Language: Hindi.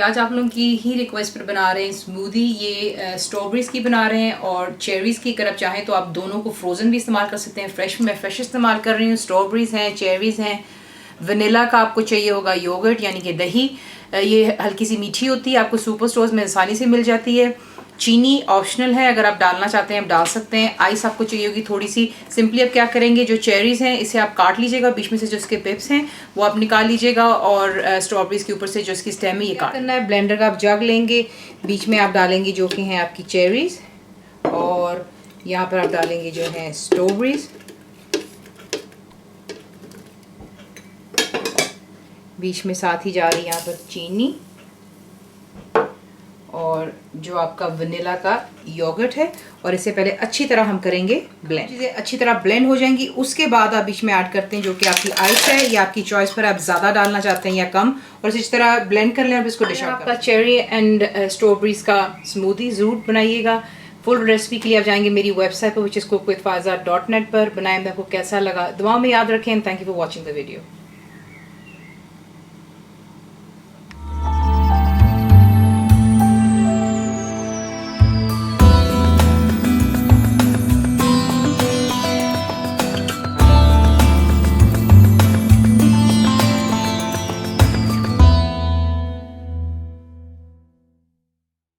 आज आप लोगों की ही रिक्वेस्ट पर बना रहे हैं स्मूदी। ये स्ट्रॉबेरीज़ की बना रहे हैं और चेरीज़ की। अगर आप चाहें तो आप दोनों को फ्रोज़न भी इस्तेमाल कर सकते हैं। मैं फ्रेश इस्तेमाल कर रही हूँ। स्ट्रॉबेरीज़ हैं, चेरीज़ हैं। वनीला का आपको चाहिए होगा योगर्ट यानी कि दही। ये हल्की सी मीठी होती है, आपको सुपर स्टोर्स में आसानी से मिल जाती है। चीनी ऑप्शनल है, अगर आप डालना चाहते हैं आप डाल सकते हैं। आइस आपको चाहिए होगी थोड़ी सी। सिंपली आप क्या करेंगे, जो चेरीज़ हैं इसे आप काट लीजिएगा, बीच में से जो इसके पिप्स हैं वो आप निकाल लीजिएगा और स्ट्रॉबेरीज़ के ऊपर से जो इसकी स्टेम है ये काट करना है। ब्लेंडर का आप जग लेंगे, बीच में आप डालेंगे जो कि हैं आपकी चेरीज़ और यहाँ पर आप डालेंगे जो है स्ट्रॉबेरीज़। बीच में साथ ही जा रही है यहाँ पर चीनी और जो आपका वनीला का योगर्ट है। और इसे पहले अच्छी तरह हम करेंगे ब्लेंड। चीज़ें अच्छी तरह ब्लेंड हो जाएंगी, उसके बाद आप बीच में ऐड करते हैं जो कि आपकी आइस है या आपकी चॉइस पर, आप ज़्यादा डालना चाहते हैं या कम। और इस तरह ब्लेंड कर लें। अब इसको डिश आउट। आपका चेरी एंड स्ट्रॉबेरीज़ का स्मूदी ज़रूर बनाइएगा। फुल रेसिपी के लिए आप जाएंगे मेरी वेबसाइट पर, which is cookWithFaiza.net पर। बनाएं, आपको कैसा लगा दुआ में याद रखें। Thank you for watching the video.